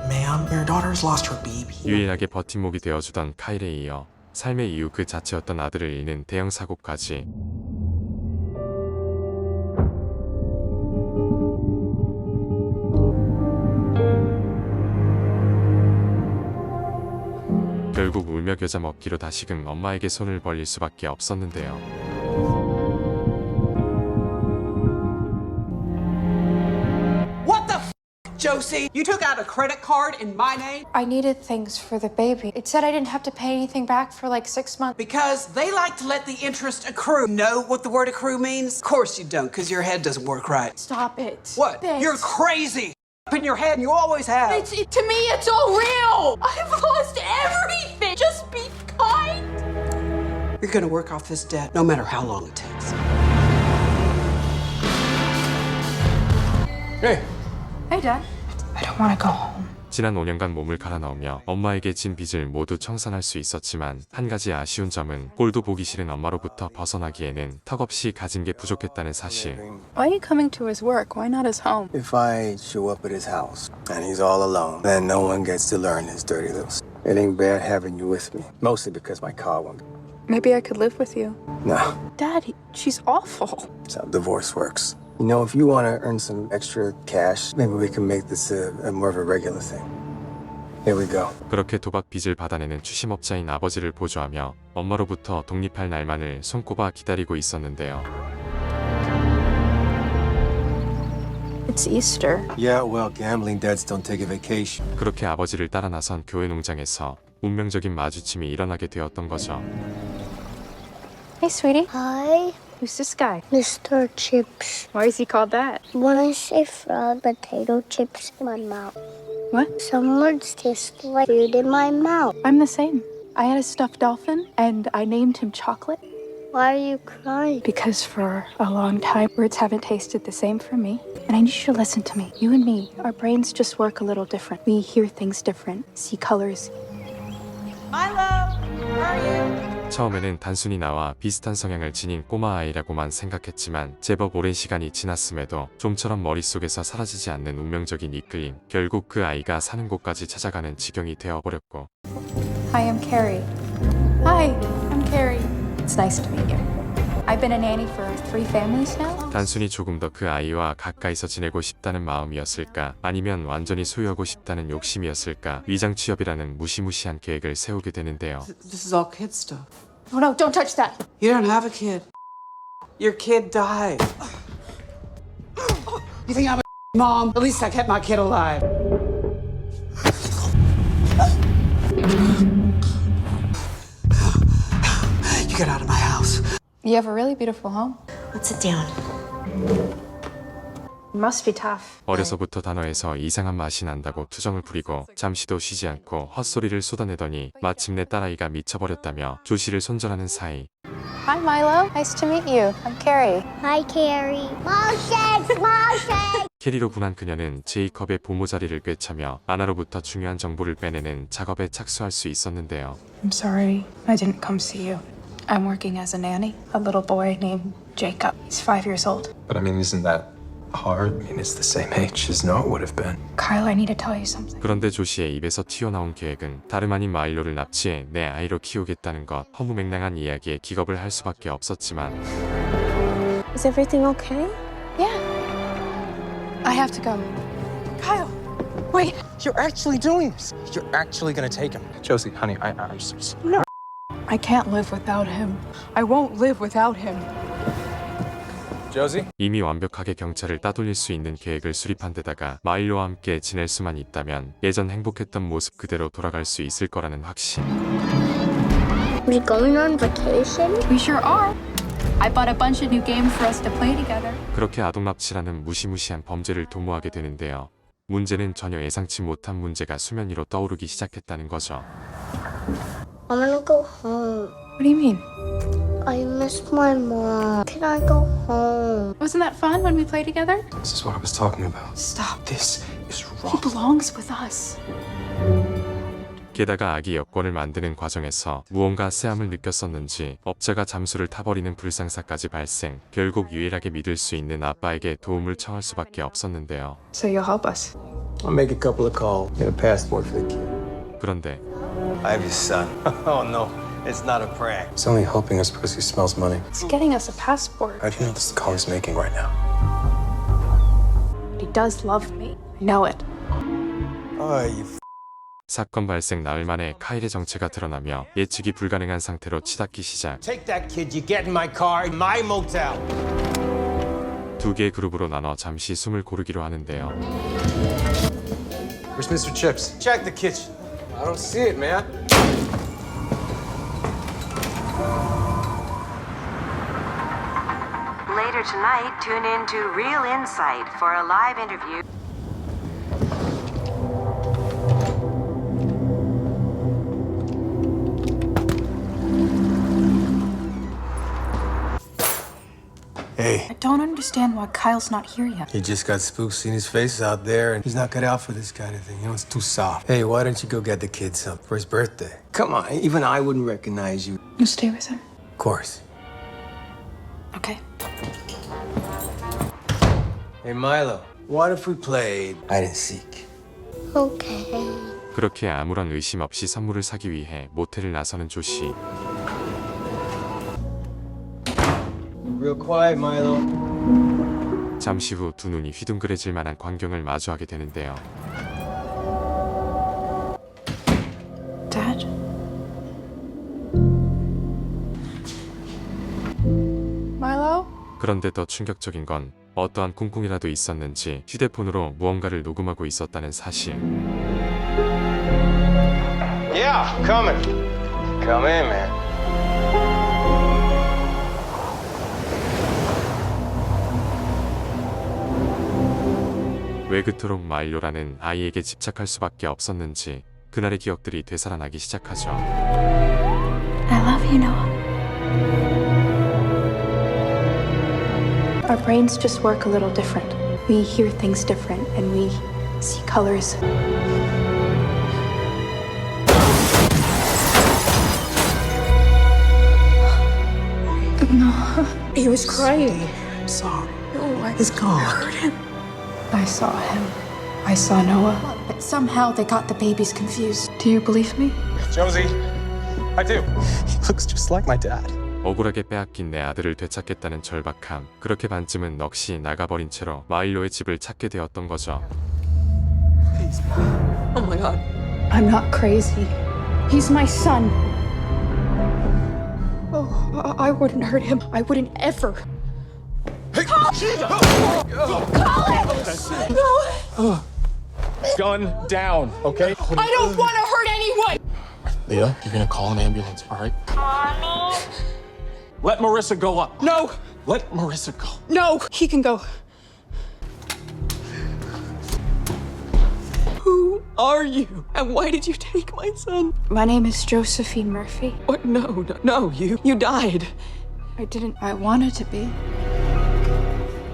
E: Ma'am, your daughter's lost her baby.
C: 유일하게 버팀목이 되어주던 카일에 이어 삶의 이유 그 자체였던 아들을 잃는 대형 사고까지 결국 울며 겨자 먹기로 다시금 엄마에게 손을 벌릴 수밖에 없었는데요.
S: Josie, you took out a credit card in my name?
T: I needed things for the baby. It said I didn't have to pay anything back for like 6 months.
S: Because they like to let the interest accrue. Know what the word accrue means? Of course you don't, because your head doesn't work right.
T: Stop it.
S: What?
T: Thanks.
S: You're crazy! Up in your head, and you always have.
T: To me, it's all real. I've lost everything. Just be kind.
S: You're gonna work off this debt, no matter how long it takes.
F: Hey.
T: Hey, Dad. I don't want to go home.
C: 지난 5년간 몸을 갈아 넣으며 엄마에게 진 빚을 모두 청산할 수 있었지만 한 가지 아쉬운 점은 꼴도 보기 싫은 엄마로부터 벗어나기에는 턱없이 가진 게 부족했다는 사실.
U: Why are you coming to his work? Why not his home?
J: If I show up at his house and he's all alone, then no one gets to learn his dirty little. It ain't bad having you with me, mostly because my car won't.
U: Maybe I could live with you.
J: No,
U: Dad, she's awful.
J: that's how divorce works. You know, if you want to earn some extra cash, maybe we can make this a more of a regular thing. Here we go.
C: 그렇게 도박 빚을 받아내는 추심업자인 아버지를 보조하며 엄마로부터 독립할 날만을 손꼽아 기다리고 있었는데요.
U: It's Easter.
J: Yeah, well, gambling debts don't take a vacation.
C: 그렇게 아버지를 따라 나선 교회 농장에서 운명적인 마주침이 일어나게 되었던 거죠.
U: Hey, sweetie.
I: Hi,
U: Who's this guy?
I: Mr. Chips.
U: Why is he called that?
I: When I say frog, potato chips in my mouth.
U: What?
I: Some words taste like food in my mouth.
U: I'm the same. I had a stuffed dolphin, and I named him Chocolate.
I: Why are you crying?
U: Because for a long time, words haven't tasted the same for me. And I need you to listen to me. You and me, our brains just work a little different. We hear things different, see colors.
S: Milo, where are you?
C: 처음에는 단순히 나와 비슷한 성향을 지닌 꼬마 아이라고만 생각했지만 제법 오랜 시간이 지났음에도 좀처럼 머릿속에서 사라지지 않는 운명적인 이끌림. 결국 그 아이가 사는 곳까지 찾아가는 지경이 되어버렸고.
U: Hi, I'm Carrie. Hi, I'm Carrie. It's nice to meet you. I've been a nanny for 3 families now.
C: 단순히 조금 더 그 아이와 가까이서 지내고 싶다는 마음이었을까? 아니면 완전히 소유하고 싶다는 욕심이었을까? 위장 취업이라는 무시무시한 계획을 세우게 되는데요.
S: This is all kid stuff.
U: Oh no, don't touch that.
S: You don't have a kid. Your kid died. You think I'm a mom? At least I kept my kid alive. You get out of my house.
U: You have a really beautiful home.
H: Let's sit down.
U: It must be tough.
C: 어려서부터 단어에서 이상한 맛이 난다고 투정을 부리고 잠시도 쉬지 않고 헛소리를 쏟아내더니 마침내 딸아이가 미쳐버렸다며 조씨를 손절하는 사이.
U: Hi, Milo. Nice to meet you. I'm Carrie.
I: Hi, Carrie. Milkshake!
C: 캐리로 분한 그녀는 제이컵의 보모 자리를 꿰차며 아나로부터 중요한 정보를 빼내는 작업에 착수할 수 있었는데요.
U: I'm sorry I didn't come see you. I'm working as a nanny. A little boy named Jacob. He's 5 years old.
E: But I mean, isn't that hard? I mean, it's the same age as Noah would have been.
U: Kyle, I need to tell you something.
C: 그런데 조씨의 입에서 튀어나온 계획은 다름 아닌 마일로를 납치해 내 아이로 키우겠다는 것. 허무맹랑한 이야기에 기겁을 할 수밖에 없었지만.
I: Is everything okay?
U: Yeah. I have to go. Kyle, wait.
E: You're actually doing this. You're actually gonna take him. Josie, honey, I'm so sorry.
U: No. I can't live without him. I won't live without him.
E: Josie?
C: 이미 완벽하게 경찰을 따돌릴 수 있는 계획을 수립한 데다가 마일로와 함께 지낼 수만 있다면 예전 행복했던 모습 그대로 돌아갈 수 있을 거라는 확신.
I: We going on vacation?
U: We sure are. I bought a bunch of new games for us to play together.
C: 그렇게 아동 납치라는 무시무시한 범죄를 도모하게 되는데요. 문제는 전혀 예상치 못한 문제가 수면 위로 떠오르기 시작했다는 거죠.
I: I wanna go home.
U: What do you mean?
I: I miss my mom. Can I go home?
U: Wasn't that fun when we played together?
E: This is what I was talking about.
U: Stop.
E: This is
U: He
E: wrong.
U: belongs with us.
C: 게다가 아기 여권을 만드는 과정에서 무언가 쎄함을 느꼈었는지 업자가 잠수를 타버리는 불상사까지 발생. 결국 유일하게 믿을 수 있는 아빠에게 도움을 청할 수밖에 없었는데요.
U: So you'll help us?
J: I'll make a couple of calls. Get a passport for the kid.
C: 그런데
J: I have his son. Oh no, it's not a prank. He's only helping us because he smells money.
U: It's getting us a passport.
J: How do you know this is the call he's making right now?
U: He does love me. I know it.
J: Oh, you
C: 사건 발생 나흘 만에 카일의 정체가 드러나며 예측이 불가능한 상태로 치닫기 시작.
J: Take that kid, you get in my car, in my motel.
C: 두 개의 그룹으로 나눠 잠시 숨을 고르기로 하는데요.
F: Where's Mr. Chips?
J: Check the kitchen.
F: I don't see it, man.
G: Later tonight, tune in to Real Insight for a live interview.
J: Hey,
U: I don't understand why Kyle's not here yet.
E: he just got spooked, seen his face out there, and he's not cut out for this kind of thing. You know, it's too soft. Hey, why don't you go get the kid something for his birthday? Come on, even I wouldn't recognize you.
U: You stay with him.
E: Of course.
U: Okay.
E: Hey, Milo, what if we played hide and seek?
I: Okay.
C: 그렇게 아무런 의심 없이 선물을 사기 위해 모텔을 나서는 조시.
E: Real quiet, Milo.
C: 잠시 후 두 눈이 휘둥그레질 만한 광경을 마주하게 되는데요.
U: Dad? Milo?
C: 그런데 더 충격적인 건 어떠한 꿍꿍이라도 있었는지 휴대폰으로 무언가를 녹음하고 있었다는 사실.
J: Yeah, coming. Come in, man.
C: 왜 그토록 마일로라는 아이에게 집착할 수밖에 없었는지 그날의 기억들이 되살아나기 시작하죠.
U: I love you, Noah. Our brains just work a little different. We hear things different and we see colors. No, he was crying.
S: I'm sorry.
U: No,
S: He's gone.
U: hurt him. I saw him. I saw Noah. But somehow they got the babies confused. Do you believe me?
Q: Josie, I do. He looks just like my dad.
C: 억울하게 빼앗긴 내 아들을 되찾겠다는 절박함. 그렇게 반쯤은 넋이 나가버린 채로 마일로의 집을 찾게 되었던 거죠.
S: Oh my God.
U: I'm not crazy. He's my son. Oh, I wouldn't hurt him. I wouldn't ever.
K: Gun down, okay?
T: I don't want to hurt anyone!
K: Leah, you're gonna call an ambulance, all right? Let Marissa go up.
S: No!
K: Let Marissa go.
S: No! He can go. Who are you? And why did you take my son?
U: My name is Josephine Murphy.
S: What? No, you died.
U: I didn't. I wanted to be.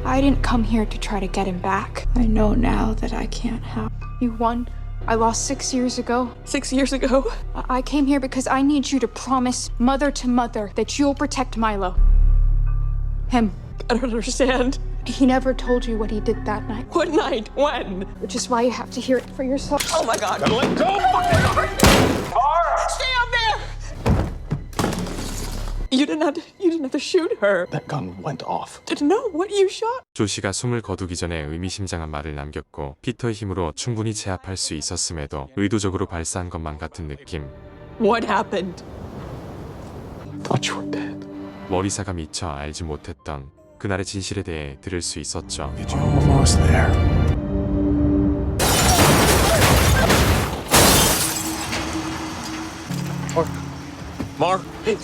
U: I didn't come here to try to get him back. I know now that I can't have. You won. I lost 6 years ago.
S: 6 years ago?
U: I came here because I need you to promise mother to mother that you'll protect Milo. Him.
S: I don't understand.
U: He never told you what he did that night.
S: What night? When?
U: Which is why you have to hear it for yourself.
S: Oh my God.
Q: Gotta let go!
S: Stay up there! You didn't have to shoot her.
K: That gun went off.
S: No, what you shot?
C: 조시가 숨을 거두기 전에 의미심장한 말을 남겼고 피터의 힘으로 충분히 제압할 수 있었음에도 의도적으로 발사한 것만 같은 느낌.
S: What happened?
K: Thought you were dead.
C: 머리사가 미처 알지 못했던 그날의 진실에 대해 들을 수 있었죠.
K: You're almost there. Mark. Hey.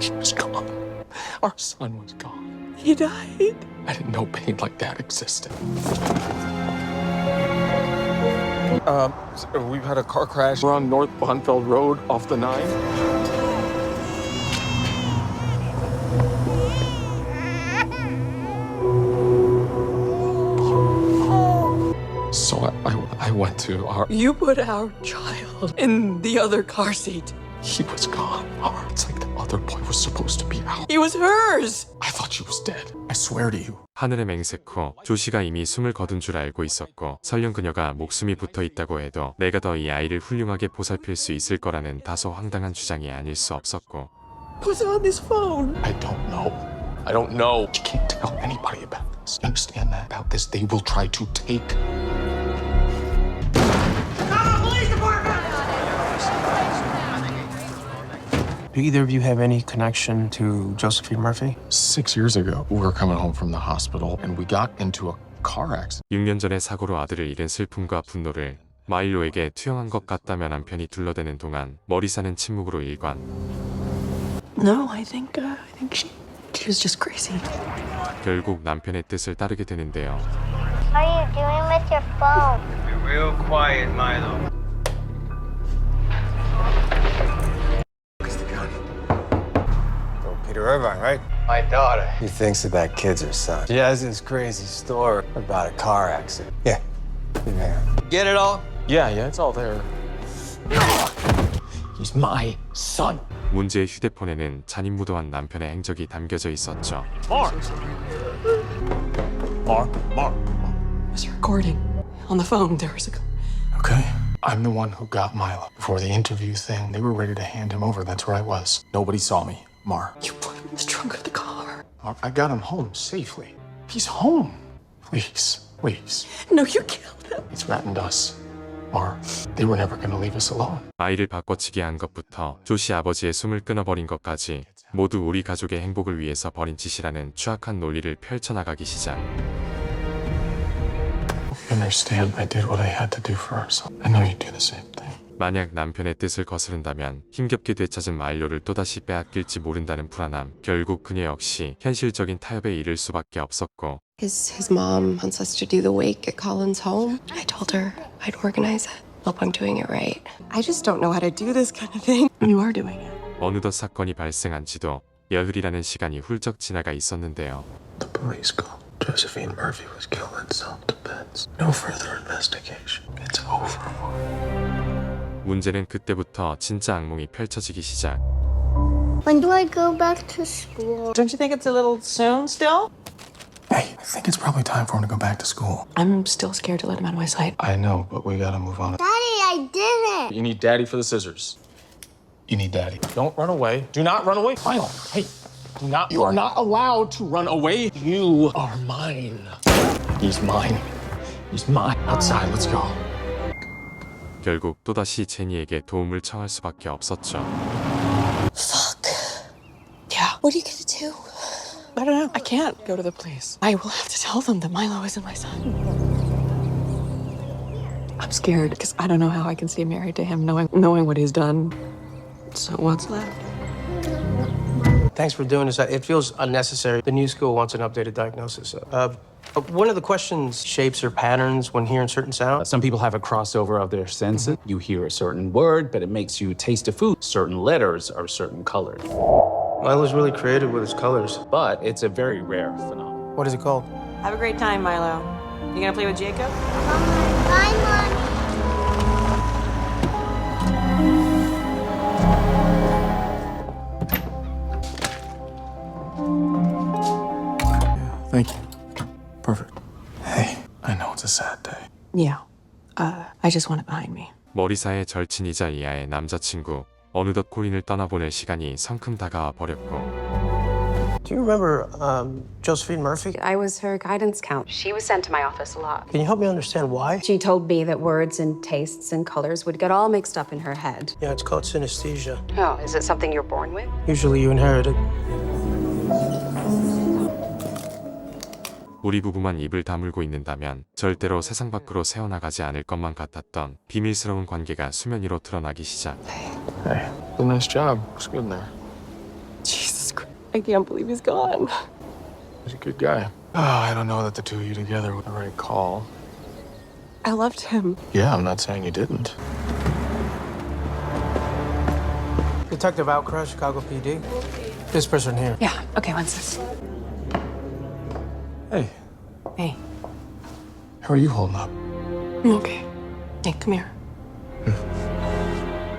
K: He was gone. Our son was gone.
S: He died.
K: I didn't know pain like that existed. We've had a car crash. We're on North Bonfeld Road off the 9. So I went to our...
S: You put our child in the other car seat.
K: He was gone. It's like the other boy was supposed to be out.
S: He was hers.
K: I thought she was dead. I swear to you.
C: 하늘의 맹세 후 조시가 이미 숨을 거둔 줄 알고 있었고 설령 그녀가 목숨이 붙어 있다고 해도 내가 더 이 아이를 훌륭하게 보살필 수 있을 거라는 다소 황당한 주장이 아닐 수 없었고
S: Who's on this phone?
K: I don't know. I don't know. You can't tell anybody about this. You understand that? About this, they will try to take.
E: Do either of you have any connection to Josephine Murphy?
K: 6 years ago, we were coming home from the hospital and we got into a car accident.
C: 6년 전의 사고로 아들을 잃은 슬픔과 분노를 마일로에게 투영한 것 같다며 남편이 둘러대는 동안 머리사는 침묵으로 일관.
A: No, I think she was just crazy.
C: 결국 남편의 뜻을 따르게 되는데요.
L: What are you doing with your phone?
J: Be real quiet, Milo.
E: Peter Irvine, right?
J: My daughter.
E: He thinks that kid's her son. She has this crazy story about a car accident. Yeah.
J: Get it all?
K: Yeah, it's all there. He's my son.
C: 문제의 휴대폰에는 잔인무도한 남편의 행적이 담겨져 있었죠.
K: Mark.
A: Was recording on the phone. There was a.
K: Okay. I'm the one who got Milo. Before the interview thing, they were ready to hand him over. That's where I was. Nobody saw me. Mar.
A: You put him in the trunk of the car.
K: Mar, I got him home safely. He's home. Please.
A: No, you killed him.
K: He threatened us. Mar, they were never going to leave us alone.
C: 아이를 바꿔치기 한 것부터 조시 아버지의 숨을 끊어버린 것까지 모두 우리 가족의 행복을 위해서 벌인 짓이라는 추악한 논리를 펼쳐나가기 시작.
K: You understand I did what I had to do for us. I know you do the same thing.
C: 만약 남편의 뜻을 거스른다면 힘겹게 되찾은 마일로를 또다시 빼앗길지 모른다는 불안함. 결국 그녀 역시 현실적인 타협에 이를 수밖에 없었고.
I: His mom wants us to do the wake at Colin's home. I told her I'd organize it. Hope I'm doing it right. I just don't know how to do this kind of thing.
A: You are doing it.
C: 어느덧 사건이 발생한 지도 열흘이라는 시간이 훌쩍 지나가 있었는데요.
E: The police called. Josephine Murphy was killed in self-defense. No further investigation. It's over.
C: 문제는 그때부터 진짜 악몽이 펼쳐지기 시작.
L: When do I go back to school?
N: Don't you think it's a little soon still?
K: Hey, I think it's probably time for him to go back to school.
A: I'm still scared to let him out of my sight.
K: I know, but we gotta move on.
L: Daddy, I did it.
K: You need Daddy for the scissors. You need Daddy. Don't run away. Do not run away. Milo, hey. You are not allowed to run away. You are mine. He's mine. He's mine. Outside, let's go.
C: 결국 또다시 제니에게 도움을 청할 수밖에 없었죠.
A: Fuck. Yeah. What are you gonna do? I don't know. I can't go to the police. I will have to tell them that Milo isn't my son. I'm scared because I don't know how I can stay married to him knowing what he's done. So what's left?
E: Thanks for doing this. It feels unnecessary. The new school wants an updated diagnosis. One of the questions shapes or patterns when hearing certain sounds.
V: Some people have a crossover of their senses. You hear a certain word, but it makes you taste a food. Certain letters are certain colors.
E: Milo's really creative with his colors.
V: But it's a very rare phenomenon.
E: What is it called?
N: Have a great time, Milo. You gonna play with Jacob?
L: Bye, Mommy.
K: Thank you. Perfect. Hey, I know it's a sad day.
A: Yeah. I just want it behind me.
C: 머리사의 절친이자 이하의 남자친구. 어느덧 콜린을 떠나보낼 시간이 성큼 다가와 버렸고.
E: Do you remember Josephine Murphy?
W: I was her guidance counselor. She was sent to my office a lot.
E: Can you help me understand why?
W: She told me that words and tastes and colors would get all mixed up in her head.
E: Yeah, it's called synesthesia.
W: Oh, is it something you're born with?
E: Usually you inherit it.
C: 우리 부부만 입을 다물고 있는다면 절대로 세상 밖으로 새어나가지 않을 것만 같았던 비밀스러운 관계가 수면 위로 드러나기 시작.
K: Hey, a nice job. Looks good in there.
A: Jesus Christ. I can't believe he's gone.
K: He's a good guy. Oh, I don't know that the two of you together were the right call.
A: I loved him.
K: Yeah, I'm not saying you didn't.
E: Detective Outcry, Chicago PD. This person here.
A: Yeah. Okay, one sec.
K: Hey.
A: Hey.
K: How are you holding up?
A: I'm okay. Hey, come here.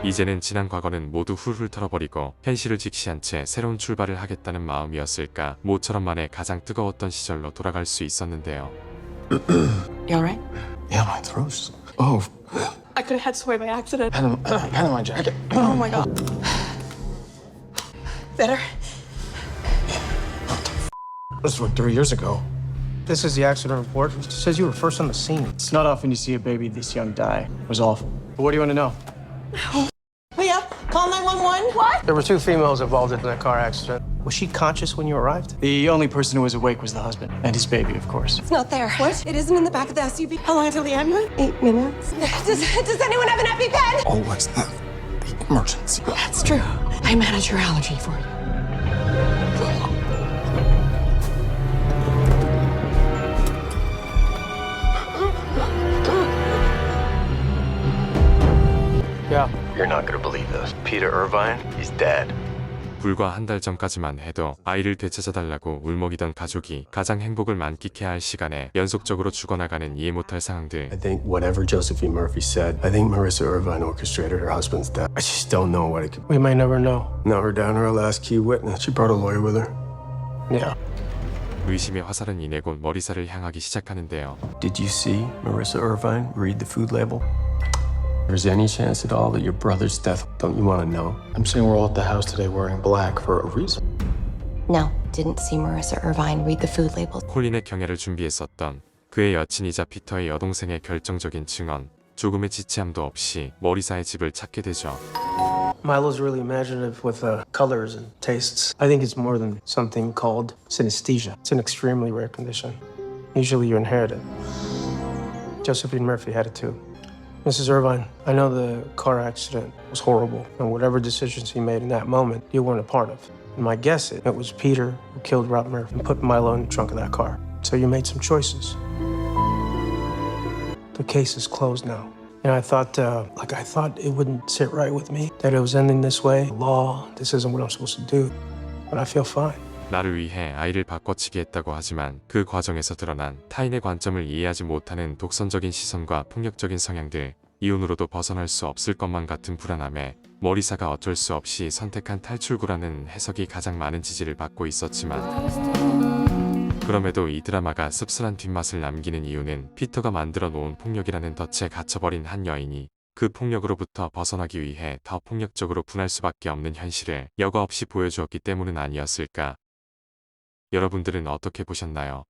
C: 이제는 지난 과거는 모두 훌훌 털어버리고 현실을 직시한 채 새로운 출발을 하겠다는 마음이었을까. 모처럼 만에 가장 뜨거웠던 시절로 돌아갈 수 있었는데요.
A: You alright?
K: Yeah, my throat's... Oh.
A: I could have had soy by accident.
K: Hand on my jacket.
A: Oh my god. Better?
K: This was 3 years ago.
E: This is the accident report. It says you were first on the scene.
Q: It's not often you see a baby this young die. It was awful.
E: But what do you want to know?
N: Leah, call 911. What?
E: There were 2 females involved in that car accident. Was she conscious when you arrived?
Q: The only person who was awake was the husband. And his baby, of course.
N: It's not there. What? It isn't in the back of the SUV. How long until the ambulance? 8 minutes. Does anyone have an EpiPen?
K: Always have the emergency.
N: That's true. I manage your allergy for you.
E: Yeah.
J: You're not gonna believe this. Peter Irvine, he's dead.
C: 불과 한 달 전까지만 해도 아이를 되찾아달라고 울먹이던 가족이 가장 행복을 만끽해야 할 시간에 연속적으로 죽어나가는 이해 못할 상황들.
E: I think whatever Josephine Murphy said, I think Marissa Irvine orchestrated her husband's death. I just don't know what it could. We may never know. Now we're down to our last key witness. She brought a lawyer with her. Yeah.
C: 의심의 화살은 이내 곧 머리살을 향하기 시작하는데요.
E: Did you see Marissa Irvine read the food label? There's any chance at all that your brother's death, don't you want to know?
K: I'm saying we're all at the house today wearing black for a reason.
H: No, didn't see Marissa Irvine read the food labels.
C: 콜린의 경애를 준비했었던 그의 여친이자 피터의 여동생의 결정적인 증언, 조금의 지체함도 없이 머리사의 집을 찾게 되죠.
E: Milo's really imaginative with colors and tastes. I think it's more than something called synesthesia. It's an extremely rare condition. Usually you inherit it. Josephine Murphy had it too. Mrs. Irvine, I know the car accident was horrible, and whatever decisions he made in that moment, you weren't a part of. And my guess is it was Peter who killed Rob Murphy and put Milo in the trunk of that car. So you made some choices. The case is closed now. And I thought it wouldn't sit right with me that it was ending this way. Law, this isn't what I'm supposed to do. But I feel fine.
C: 나를 위해 아이를 바꿔치기 했다고 하지만 그 과정에서 드러난 타인의 관점을 이해하지 못하는 독선적인 시선과 폭력적인 성향들, 이혼으로도 벗어날 수 없을 것만 같은 불안함에 머리사가 어쩔 수 없이 선택한 탈출구라는 해석이 가장 많은 지지를 받고 있었지만 그럼에도 이 드라마가 씁쓸한 뒷맛을 남기는 이유는 피터가 만들어 놓은 폭력이라는 덫에 갇혀버린 한 여인이 그 폭력으로부터 벗어나기 위해 더 폭력적으로 분할 수밖에 없는 현실을 여과 없이 보여주었기 때문은 아니었을까. 여러분들은 어떻게 보셨나요?